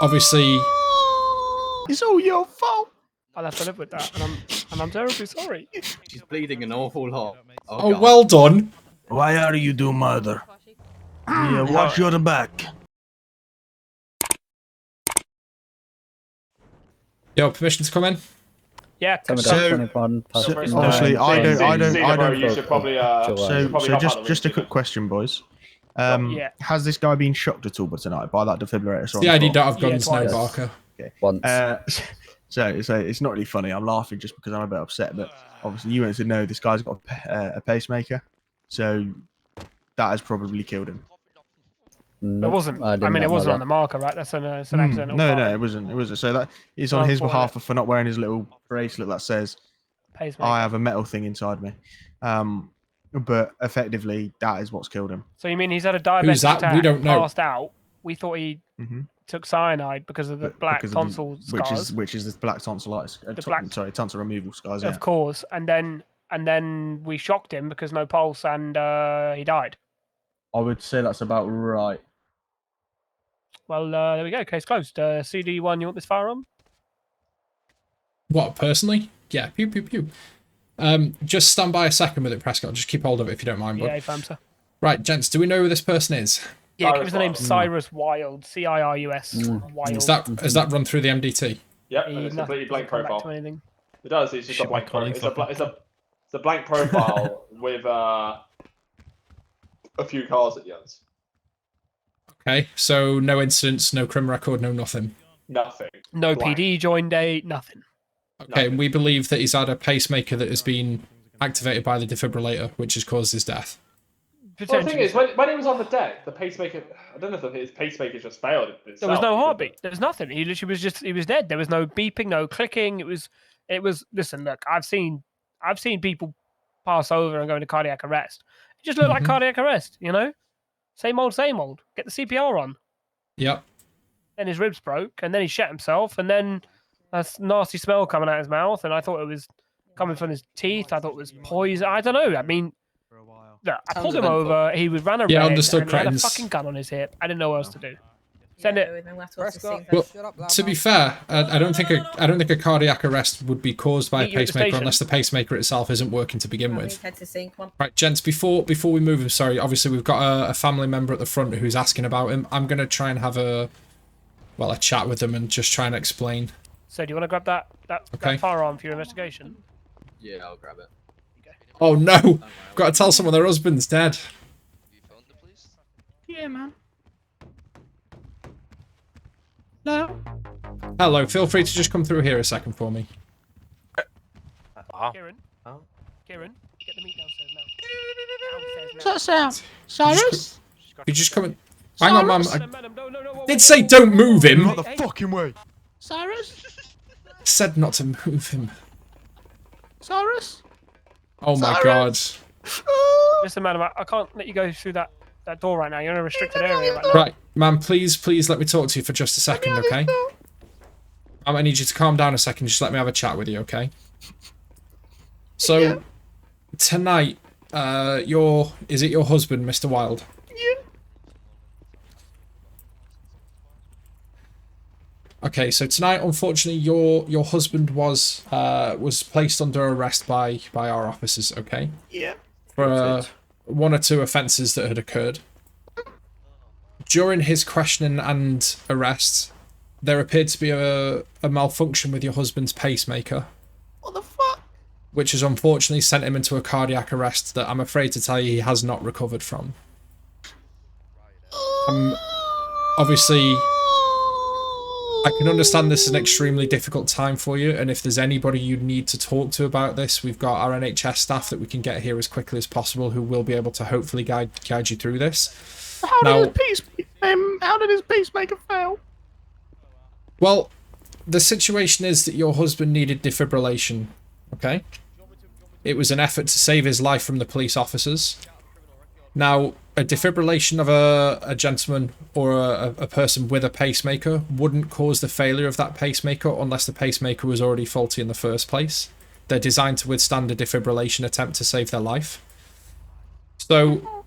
Obviously... It's all your fault. I'll have to live with that, and I'm terribly sorry. She's bleeding an awful lot. Oh, well done. Why are you do murder? Yeah, watch your back. Yo, permission to come in? Yeah. Obviously, I don't. You should probably. Just a quick question, boys. Has this guy been shocked at all tonight by that defibrillator? The ID don't have guns now, Barker. Okay. Once. So it's not really funny. I'm laughing just because I'm a bit upset. But obviously, you want to know this guy's got a pacemaker, so that has probably killed him. It wasn't. I mean, it wasn't on the marker, right? That's an accidental. No, it wasn't. It wasn't. So that is on his behalf for not wearing his little bracelet that says, "I have a metal thing inside me." But effectively, that is what's killed him. So you mean he's had a diabetic attack? We don't know. Passed out. We thought he took cyanide because of the black tonsil scars. Which is the black tonsillitis. Tonsil removal scars. Of course, and then we shocked him because no pulse, and he died. I would say that's about right. Well, there we go. Case closed. CD1, you want this firearm? What, personally? Yeah, pew, pew, pew. Just stand by a second with it, Prescott. Just keep hold of it if you don't mind. Yeah, fam, sir. Right, gents, do we know who this person is? Yeah, give us the name Cyrus Wild. CIRUS. Wild. Has that run through the MDT? Yep, and it's a completely blank profile. It does. It's just a blank profile. It's a blank profile with a few cars at the end. Okay, so no incidents, no crim record, no nothing. Nothing. No PD join date, nothing. Okay, and we believe that he's had a pacemaker that has been activated by the defibrillator, which has caused his death. Well, the thing is, when he was on the deck, the pacemaker, I don't know if his pacemaker just failed itself. There was no heartbeat. There was nothing. He literally he was dead. There was no beeping, no clicking. It was, listen, look, I've seen people pass over and go into cardiac arrest. It just looked like cardiac arrest, you know? Same old, same old. Get the CPR on. Yep. Then his ribs broke, and then he shat himself, and then a nasty smell coming out of his mouth, and I thought it was coming from his teeth. I thought it was poison. I don't know. I mean, look, I pulled him over. He ran a red, understood, and he had a fucking gun on his hip. I didn't know what else to do. Send it. Well, to be fair, I don't think a cardiac arrest would be caused by a pacemaker unless the pacemaker itself isn't working to begin with. Right, gents, before we move him, sorry, obviously we've got a family member at the front who's asking about him. I'm gonna try and have a chat with them and just try and explain. So do you want to grab that firearm for your investigation? Yeah, I'll grab it. Oh no! Got to tell someone their husband's dead. You phoned the police? Yeah, man. No. Hello, feel free to just come through here a second for me. Kieran? Oh. Kieran, get the meat downstairs now. What's that sound? Cyrus? You just come and... Hang on, ma'am. I did say don't move him! Not the fucking way. Cyrus? Said not to move him. Cyrus? Oh my god. Listen, madam, I can't let you go through that door right now. You're in a restricted area right now. Right, ma'am, please let me talk to you for just a second, okay? I need you to calm down a second. Just let me have a chat with you, okay? So, tonight, is it your husband, Mr. Wilde? Yeah. Okay, so tonight, unfortunately, your husband was placed under arrest by our officers, okay? Yeah. For one or two offences that had occurred. During his questioning and arrest, there appeared to be a malfunction with your husband's pacemaker. What the fuck? Which has unfortunately sent him into a cardiac arrest that I'm afraid to tell you he has not recovered from. Obviously, I can understand this is an extremely difficult time for you, and if there's anybody you need to talk to about this, we've got our NHS staff that we can get here as quickly as possible who will be able to hopefully guide you through this. How did his pacemaker fail? Well, the situation is that your husband needed defibrillation, okay? It was an effort to save his life from the police officers. Now, a defibrillation of a gentleman or a person with a pacemaker wouldn't cause the failure of that pacemaker unless the pacemaker was already faulty in the first place. They're designed to withstand a defibrillation attempt to save their life. So,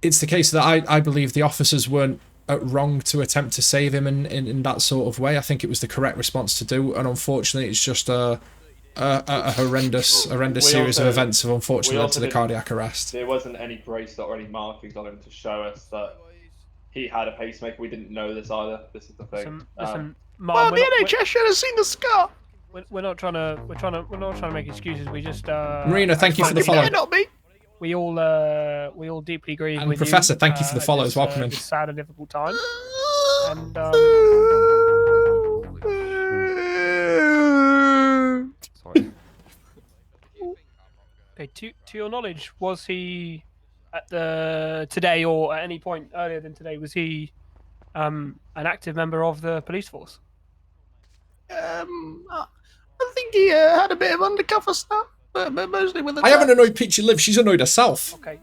it's the case that I believe the officers weren't wrong to attempt to save him in that sort of way. I think it was the correct response to do, and unfortunately, it's just a horrendous series of events have unfortunately led to the cardiac arrest. There wasn't any bracelet or any markings on him to show us that he had a pacemaker. We didn't know this either. This is the thing. Listen, Well, the NHS should have seen the scar. we're not trying to make excuses. We just Marina, thank you for the follow. Not me. we all deeply grieve And with Professor, you, thank you for the at follow this, as well, come in. this sad and difficult time. And Sorry. okay, to your knowledge, was he at the today or at any point earlier than today? Was he an active member of the police force? I think he had a bit of undercover stuff, but mostly with the. I haven't annoyed Peachy Liv. She's annoyed herself. Okay.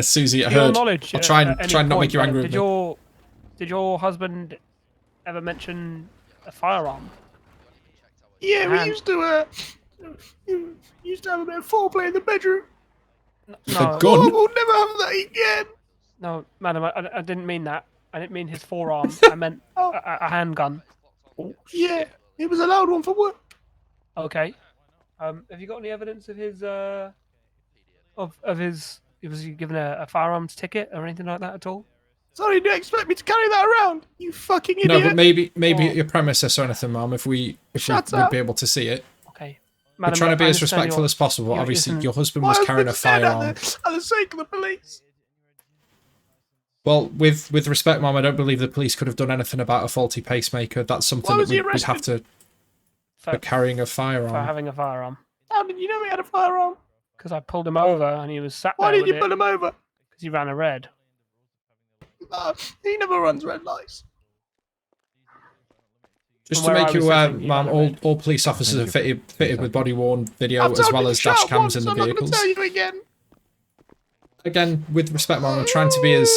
Susie, I To your heard. knowledge, I'll try and at any not make point, you angry did with me. did your husband ever mention a firearm? Yeah, we And- used to have a bit of foreplay in the bedroom. No, The Oh, gun? we'll never have that again. no, madam, I didn't mean that. I didn't mean his forearm. I meant Oh. a handgun. Yeah, it was a loud one for work. Okay. Have you got any evidence of his of his? Was he given a firearms ticket or anything like that at all? Sorry, do you expect me to carry that around? You fucking idiot. No, but maybe Oh. at your premises or anything, Mum. If we Shut would up. be able to see it. Okay. We're Madam, trying to be I as understand respectful your- as possible. Obviously, listen, your husband My was carrying a husband's dead firearm. at the sake of the police. Well, with respect, Mum, I don't believe the police could have done anything about a faulty pacemaker. That's something Why that was he we'd have to for carrying a for firearm. having a firearm. How did you know he had a firearm? Because I pulled him over and he was sat Why there did you with pull it him over? because he ran a red. He never runs red lights. Just From to where make I you was aware, sitting, he Mum, ran a red. all police officers are fitted with body-worn video I've as told well you as to shut dash up cams once, in the I'm not going vehicles. to tell you again. Again, with respect, Mum, I'm trying to be as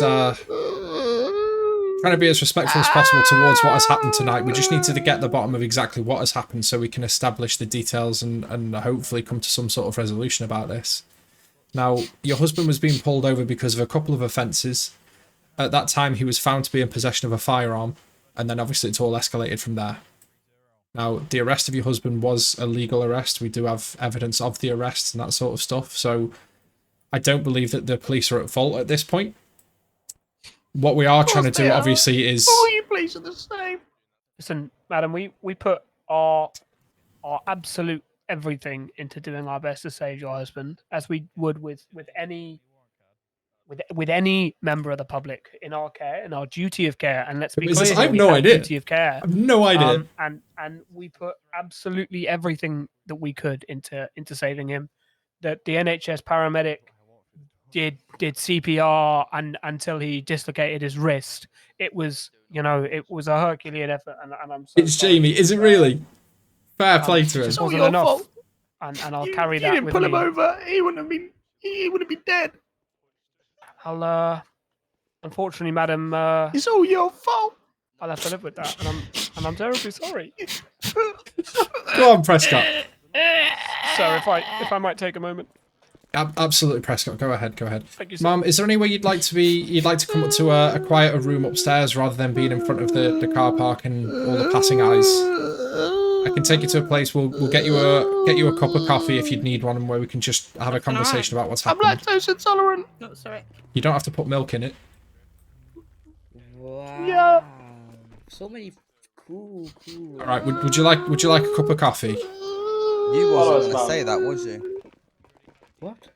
respectful as possible towards what has happened tonight. We just need to get the bottom of exactly what has happened so we can establish the details and hopefully come to some sort of resolution about this. Now, your husband was being pulled over because of a couple of offences. At that time, he was found to be in possession of a firearm, and then obviously it's all escalated from there. Now, the arrest of your husband was a legal arrest. We do have evidence of the arrest and that sort of stuff, so I don't believe that the police are at fault at this point. What we are trying to do, obviously, is... All you police are the same. Listen, madam, we put our absolute everything into doing our best to save your husband, as we would with any member of the public in our care, in our duty of care. And let's be Is clear, this- here, I have we no idea. duty of care. I have no idea. And we put absolutely everything that we could into saving him. The NHS paramedic did CPR and until he dislocated his wrist. It was a Herculean effort, and I'm so It's sorry. Jamie, is it really? Fair play to him. Just It's all wasn't your enough. fault. And I'll You carry that didn't with pull me. him over. He wouldn't be dead. I'll unfortunately, madam, It's all your fault. I'll have to live with that, and I'm terribly sorry. Go on, Prescott. Sir, if I might take a moment. Absolutely, Prescott. Go ahead. Thank you, sir. Mum, is there any way you'd like to come up to a quieter room upstairs rather than being in front of the car park and all the passing eyes? I can take you to a place. We'll get you a cup of coffee if you'd need one, and where we can just have a conversation about what's I'm happened. lactose intolerant. Oh, sorry. You don't have to put milk in it. Wow. Yeah. So many cool. All right. Would you like a cup of coffee? You wasn't going to say that, was you? What?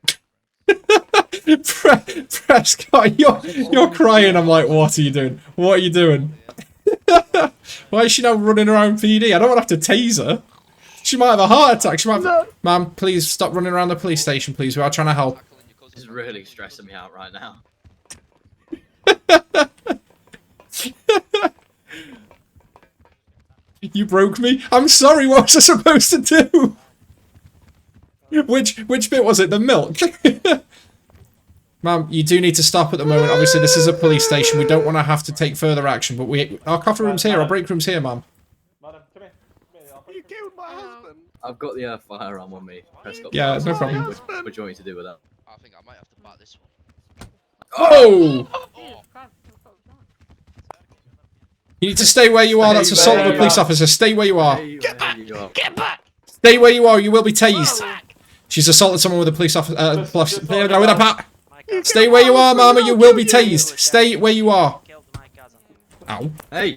Prescott, you're crying. I'm like, what are you doing? What are you doing? Why is she now running around PD? I don't want to have to tase her. She might have a heart attack. She might have... Ma'am, please stop running around the police station, please. We are trying to help. This is really stressing me out right now. You broke me. I'm sorry. What was I supposed to do? Which bit was it? The milk? Ma'am, you do need to stop at the moment. Obviously, this is a police station. We don't want to have to take further action, but our coffee room's here. Our break room's here, ma'am. Madam, come here. You killed my husband. I've got the firearm on me. Prescott. Yeah, no What problem. do you want me to do with that? I think I might have to bat this one. Oh! You need to stay where you are. That's assault of a police officer. Stay where you are. Get back! Get back! Stay where you are. You will be tased. She's assaulted someone with a police officer. With a bat. Stay where you are, Mama. You will be tased. Stay where you are. Ow. Hey!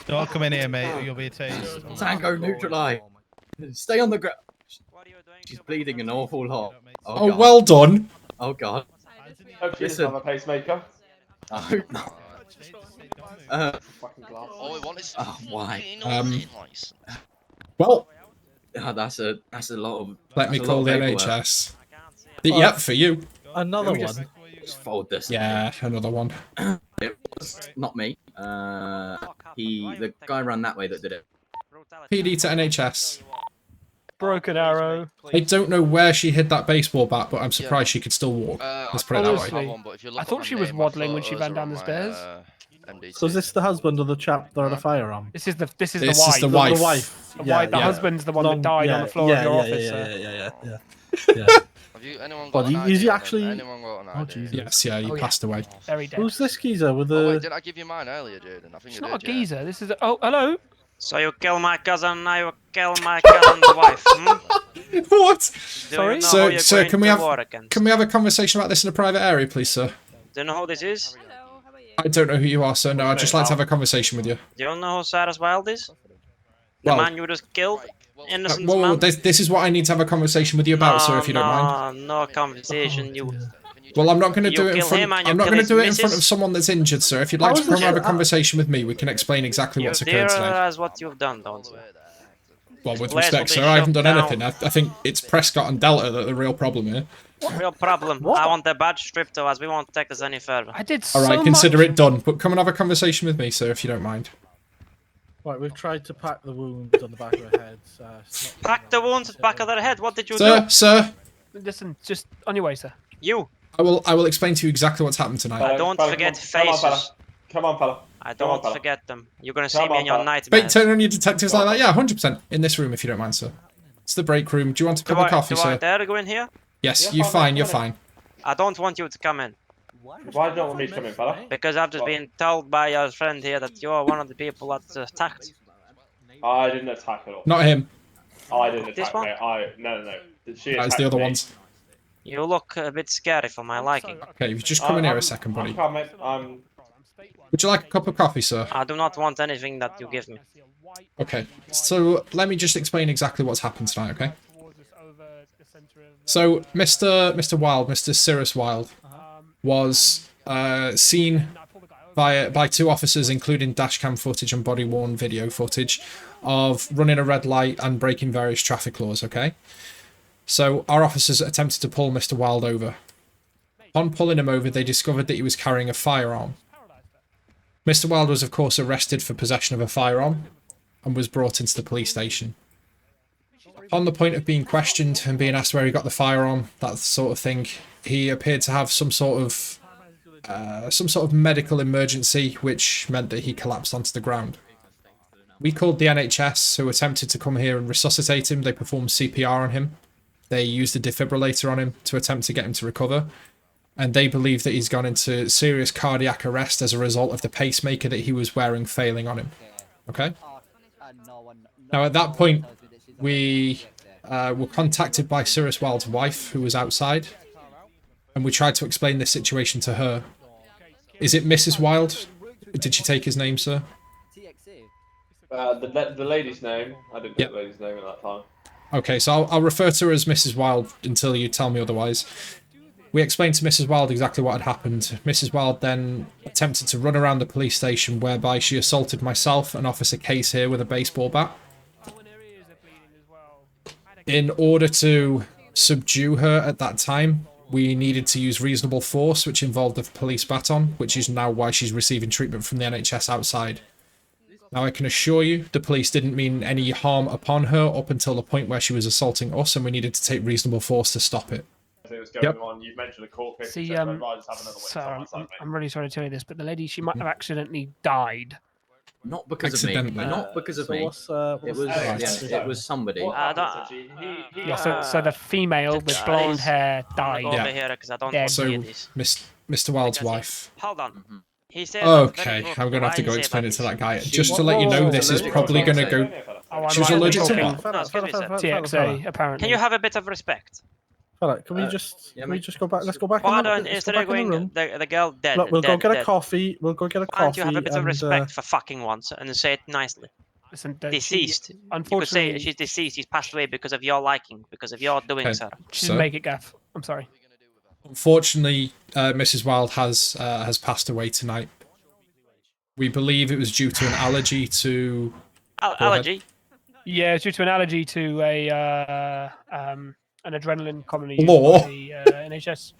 Don't come in here, mate, or you'll be tased. Tango neutralize. Stay on the ground. She's bleeding an awful lot. Oh, God. well done. Oh god. Hope she doesn't have a pacemaker. I hope not. Fucking glass. All we want is why? Well, That's a lot of. let me that's a call lot the of paperwork. NHS. Yep, for you. Another Let me one. Just fold this. Yeah, another one. It was not me. The guy ran that way that did it. PD to NHS. Broken arrow. I don't know where she hid that baseball bat, but I'm surprised she could still walk. Let's put it that way. Honestly, I thought she was waddling when she ran down the stairs. So is this the husband of the chap that had a firearm? This is the wife. This is the wife. The wife. The husband's the one that died on the floor of your office. Yeah. Have you anyone But got an is he ID on him? actually? Anyone got an Oh ID? Jesus. Yes, yeah, he passed away. Very dead. Who's this geezer with Oh, wait, the? did I give you mine earlier, Jaden? I think It's you not a did, yeah. geezer. This is a... Oh, hello. So you kill my cousin, now you kill my cousin's wife. What? Sorry? Sir, can we have a conversation about this in a private area, please, sir? Do you know who this is? I don't know who you are, sir. No, I'd just like to have a conversation with you. Do you know who Cyrus Wild is? The Well, man you just killed? Innocent whoa, man? this is what I need to have a conversation with you about, sir, if you don't mind. No conversation. You. Well, I'm not going to You do it in kill front. him and you I'm not kill going to his do it in front missus? of someone that's injured, sir. If you'd like How to is come this- and have a conversation with me, we can explain exactly You what's do occurred tonight. realize what you've done, don't you? Well, with Where's respect, what sir, they I haven't shut done down? anything. I think it's Prescott and Delta that are the real problem here. Real problem. I want the badge stripped to us. We won't take this any further. I did so All right, much. consider it done. But come and have a conversation with me, sir, if you don't mind. Right, we've tried to pack the wounds on the back of her heads. Pack the wounds at the back of their head. What did you Sir, do? sir, Listen, just on your way, sir. You. I will explain to you exactly what's happened tonight. I don't Fella, forget come on, fella. faces. Come on, fella. I Come on, don't fella. forget them. You're gonna Come see me on, in your fella. Wait, nightmares. turn on your detectives like that? Yeah, 100%. In this room, if you don't mind, sir. It's the break room. Do you want a cup of coffee, do I sir? dare to go in here? Yes, Yeah, you're fine, fine, you're fine. fine. I don't want you to come in. Why do you not want me to come in, fella? Because I've just What? been told by your friend here that you're one of the people that attacked. I didn't attack at all. Not him. I didn't This attack, one? mate. No. She That is attacked the other me. ones. You look a bit scary for my liking. Okay, you've just come in here a second, I'm buddy. calm, mate. Would you like a cup of coffee, sir? I do not want anything that you give me. Okay, so let me just explain exactly what's happened tonight, okay? So, Mr. Wild, Mr. Cyrus Wild, was seen by two officers, including dashcam footage and body-worn video footage, of running a red light and breaking various traffic laws, okay? So, our officers attempted to pull Mr. Wild over. Upon pulling him over, they discovered that he was carrying a firearm. Mr. Wild was, of course, arrested for possession of a firearm and was brought into the police station. On the point of being questioned and being asked where he got the firearm, that sort of thing, he appeared to have some sort of medical emergency, which meant that he collapsed onto the ground. We called the NHS, who attempted to come here and resuscitate him. They performed CPR on him. They used a defibrillator on him to attempt to get him to recover. And they believe that he's gone into serious cardiac arrest as a result of the pacemaker that he was wearing failing on him. Okay? Now, at that point, we were contacted by Cyrus Wild's wife, who was outside, and we tried to explain this situation to her. Is it Mrs. Wild? Did she take his name, sir? The lady's name. I didn't Yep. get the lady's name at that time. Okay, so I'll refer to her as Mrs. Wild until you tell me otherwise. We explained to Mrs. Wild exactly what had happened. Mrs. Wild then attempted to run around the police station, whereby she assaulted myself and Officer Case here with a baseball bat. In order to subdue her at that time, we needed to use reasonable force, which involved a police baton, which is now why she's receiving treatment from the NHS outside. Now, I can assure you, the police didn't mean any harm upon her up until the point where she was assaulting us, and we needed to take reasonable force to stop it. It was going on. You mentioned a court case. See, so I'd rather just have another witness Sarah, on my side, mate. I'm really sorry to tell you this, but the lady, she might have accidentally died Not because Accidentally. of me. Not because of So me. what's It was somebody. Yeah, so the female with blonde hair died. Go over here because I don't want to So, hear this. Mr. Wild's wife. Hold on. Mm-hmm. He said that very Okay, brutal. I'm gonna have Why to did go he say explain about it to this? that guy. She- Just to let you know, this is allergic probably to gonna go. Oh, She was I'm allergic to talking what? No, excuse me, sir. TXA, apparently. Can you have a bit of respect? Fella, can we Yeah, can we mate. just go back? Let's go back. Why in the, don't, let's instead go of back in the going, room. the girl dead, Look, we'll dead, go get dead. a coffee. We'll go get a Why don't coffee. you have a bit of and, respect for fucking once and say it nicely? Listen, Deceased. You could unfortunately, say she's deceased. She's passed away because of your liking, because of your doing, Okay. sir. she didn't make it, Gaff. I'm sorry. Unfortunately, Mrs. Wild has passed away tonight. We believe it was due to an allergy to. Go ahead. Allergy? Yeah, it's due to an allergy to an adrenaline commonly used Law. by the NHS.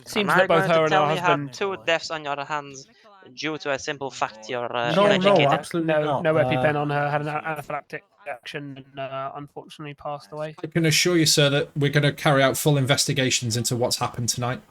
Seems Am that I both going her to and tell her me you have husband. 2 deaths on your hands due to a simple fact you're No, uneducated? absolutely not. No EpiPen on her, had an anaphylactic reaction, and unfortunately passed away. I can assure you, sir, that we're going to carry out full investigations into what's happened tonight.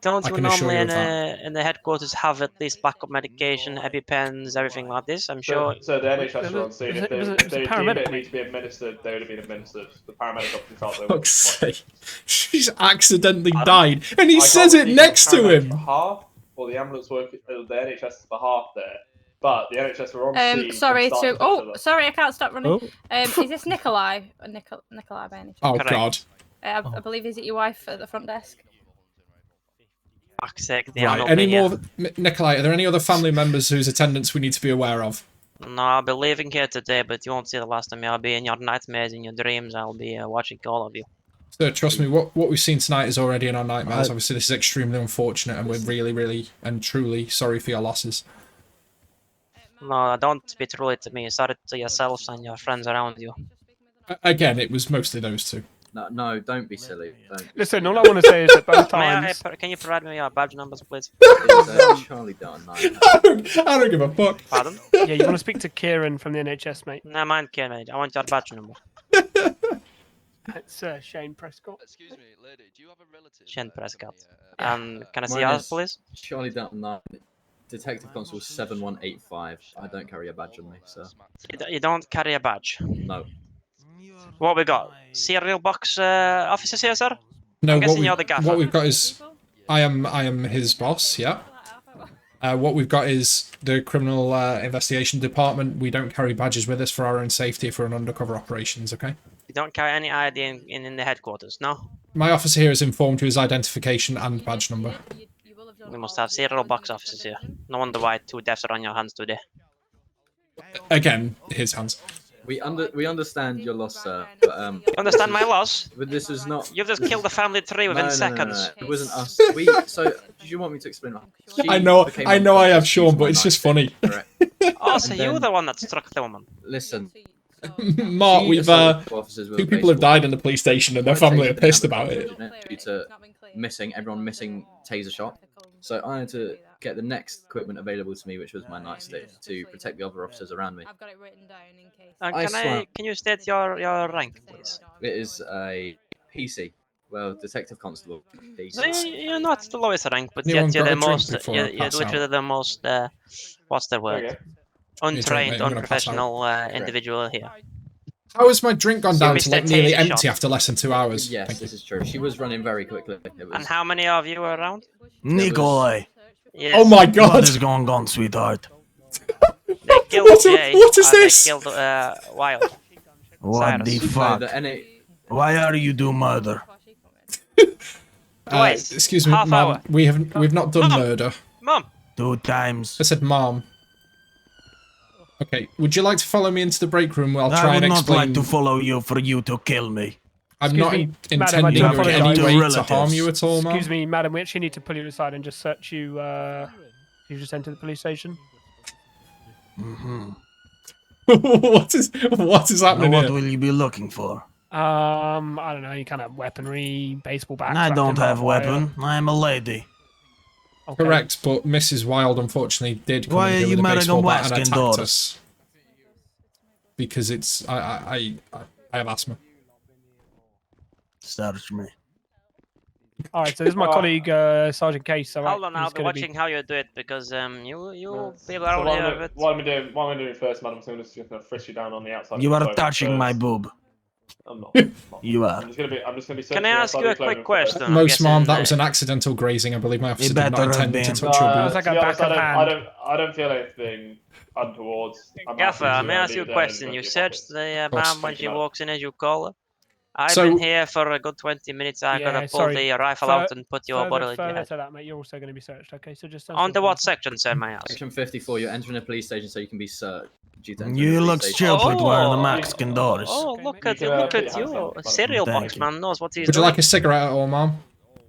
Don't I we can assure normally you of that. in the headquarters have at least backup medication, EpiPens, everything like this? I'm sure. So the NHS were on scene. It was If a they paramedic, deemed it mate. need to be administered, they would have been administered. The paramedic obviously felt they Fuck's were. sake. She's accidentally I don't- died, and he I says can't it speak next on to the paramedics' him. behalf, or the ambulance work, the NHS's behalf there. But the NHS were on scene. Sorry and started to. touch Oh, each sorry, I can't stop running. Oh. Is this Nikolai? Nikolai by any chance? Oh, Correct. God. I believe, is it your wife at the front desk? Fuck's sake, Right, any more... Nikolai, are there any other family members whose attendance we need to be aware of? No, I'll be leaving here today, but you won't see the last of me. I'll be in your nightmares, in your dreams. I'll be watching all of you. Sir, trust me, what we've seen tonight is already in our nightmares. Obviously, this is extremely unfortunate, and we're really, really and truly sorry for your losses. No, don't be truly to me. Sorry to yourselves and your friends around you. Again, it was mostly those two. No, don't be silly. Don't. Listen, all I want to say is that both times. Can you provide me your badge numbers, please? It's, Charlie Dunn. I don't give a fuck. Pardon? Yeah, you want to speak to Kieran from the NHS, mate? No, mind care, mate. I want your badge number. It's Shane Prescott. Excuse me, lady. Do you have a relative? Shane Prescott. Yeah. Can I see Mine yours, is please? Charlie Dunn 9, Detective Constable 7185. I don't carry a badge on me, so You don't carry a badge. no. What we got? Cereal box officers here, sir? No, I'm guessing you're the gaffer. what we've got is... I am his boss, yeah. What we've got is the criminal investigation department. We don't carry badges with us for our own safety if we're on undercover operations, okay? You don't carry any ID in the headquarters, no? My officer here is informed to his identification and badge number. We must have cereal box officers here. No wonder why 2 deaths are on your hands today. Again, his hands. We understand your loss, sir. But, You understand my loss? But this is not. You've just killed the family tree within seconds. No. It wasn't us. So, did you want me to explain? I know I have Sean, but it's just funny. Oh, so you're the one that struck the woman. Listen. Mark, we've two people have died in the police station and their family are pissed about it. Due to everyone missing taser shot. So I had to get the next equipment available to me, which was my nightstick, to protect the other officers around me. I've got it written down in case. Can you state your rank, please? It is a PC. Well, Detective Constable. So you're not the lowest rank, but Anyone yet you're got the a drink most. before I You're pass literally out? the most. What's the word? Okay. Untrained, mate, I'm gonna pass out. unprofessional individual here. How has my drink gone So down Mr. to like nearly Taser empty shot. after less than 2 hours? Yes, Thank you. this is true. She was running very quickly. And how many of you were around? Nikolai. Yes. Oh my What god! is going on, sweetheart? They killed Jay. what is this? They killed Wild. What the Cyrus. fuck? Why are you do murder? Twice. Excuse me, Half Mom. hour. We've not done Mom. murder. Mom. 2 times. I said, Mom. Okay, would you like to follow me into the break room where I'll I try would and not explain? like to follow you for you to kill me. I'm Excuse not me, intending madam, I do in apologize. any way to Relatives. harm you at all, Mom. Excuse me, madam, we actually need to pull you aside and just search you. You just entered the police station. Mm-hmm. what is happening What here? will you be looking for? I don't know, any kind of weaponry, baseball bat. I trapped don't in have barbed wire. weapon. I am a lady. Okay. Correct, but Mrs. Wild unfortunately did come Why in are here you with a marrying baseball a bat and Waskin attacked daughter? us. Because it's I have asthma. Search me. All right, so this is my colleague Sergeant Case. All right, Hold on, I'll he's be gonna watching how you do it because you people So around what here. am, I, what am I doing? What am I doing first, madam? I'm just gonna frisk you down on the outside. You of your are clothing touching my first. boob. I'm not. You are. I'm just gonna be. Can searching I ask outside you a your clothing quick first. question? I'm Most, ma'am, guessing, that was an accidental grazing. I believe my officer did better not have intend to been. touch your No, boob. like to a be honest, I backhand. don't feel anything untowards. I'm Gaffer, happy to, may I ask leave you it a there and question? go You to your searched pocket. the ma'am when Thank she you, madam. walks in as you call her. I've So- been here for a good 20 minutes. I gotta pull sorry. the rifle out and put your body in your Further head. to that, mate, you're also going to be searched. Okay, so just On to what section, sir, may I ask? Section 54. You're entering a police station, so you can be searched. Due to entering a You police look station. stupid wearing the Oh. Mexican doors. Oh, Okay, look mate. at You you! can, Look put at your hands you! down, A madam. cereal Thank box you. man knows what he's Would you doing. like a cigarette at all, ma'am?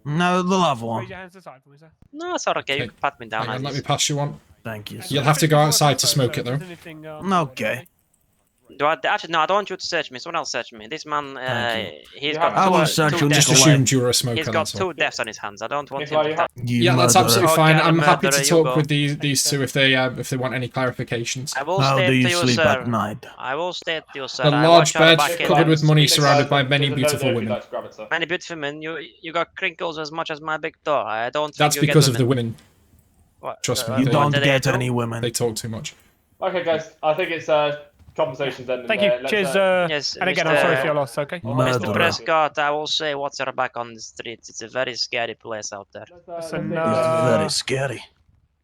No, the love Raise one. your hands to the side for me, sir. No, it's alright. Okay, you Okay. can pat me down. Hang on, as let me is. pass you one. Thank you. You'll have to go outside to smoke it, though. Okay. Do I actually no? I don't want you to search me. Someone else search me. This man, Thank he's You got have- I will two, search two you, deaths. Just Nikolai. assumed you were a smoker, He's got that's all. 2 deaths on his hands. I don't want Nikolai, him you to have- die. You Yeah, that's murderer. absolutely Okay, fine. the I'm happy murderer, to you talk go. with these two if they want any clarifications. I will How state do you to you, sleep sir. at night? I will state to you, sir. A I large watch out bed back in. covered with money, surrounded by There's many a note beautiful there if you'd women. like to grab it, sir. Many beautiful women. You got crinkles as much as my big toe. I don't think That's you because get of the women. women. What? Trust me, What You they- don't do they get do? any women. They talk too much. Okay, guys. I think it's conversations ending Thank there. you. Let's, Cheers. Yes, And again, I'm sorry for your Mr. loss. Okay. Mr. Murderer. Prescott, I will say what's your back on the streets. It's a very scary place out there. Listen, It's very scary.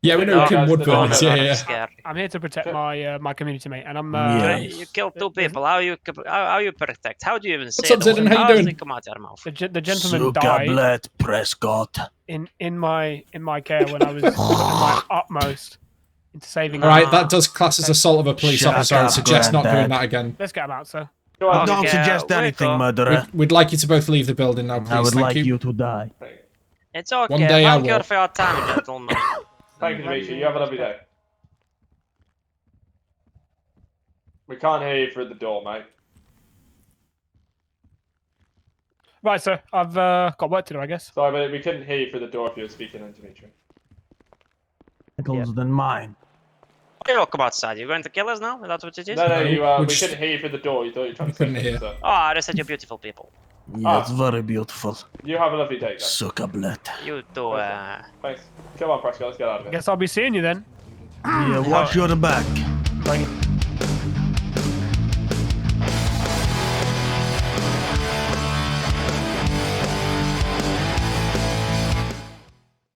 Yeah, we know Yeah, Kim guys, Woodville the- is. A lot Yeah, of yeah. scary. I'm here to protect my community, mate, and I'm. Yeah. You killed 2 people. How you protect? How do you even say up, those? Zidane? How you does doing? they come out your mouth? The gentleman Suka died blood, Prescott. in my care when I was at my utmost into saving. All right, him. that does class as assault of a police Shut officer. I would up, suggest not doing Granddad. that again. Let's get him out, sir. Go on. Don't Okay, suggest wait, anything, go. murderer. We'd like you to both leave the building now, please. I would Thank like you. you to die. It's okay. One day I Thank you will. for your time, gentlemen. Thank you, Dimitri. You have a lovely day. We can't hear you through the door, mate. Right, sir. I've got work to do, I guess. Sorry, but we couldn't hear you through the door if you were speaking in, Dimitri. Closer than mine. You look outside. You're going to kill us now? Is that what it is? No, No, we we just- couldn't hear you through the door. You thought you were trying We to speak couldn't to hear. us, sir. Oh, I said you're beautiful people. Yeah, it's very beautiful. You have a lovely day, guys. Suka blood. You do. Thanks. Come on, Prescott. Let's get out of here. Guess I'll be seeing you then. Yeah, watch your back. Bring it.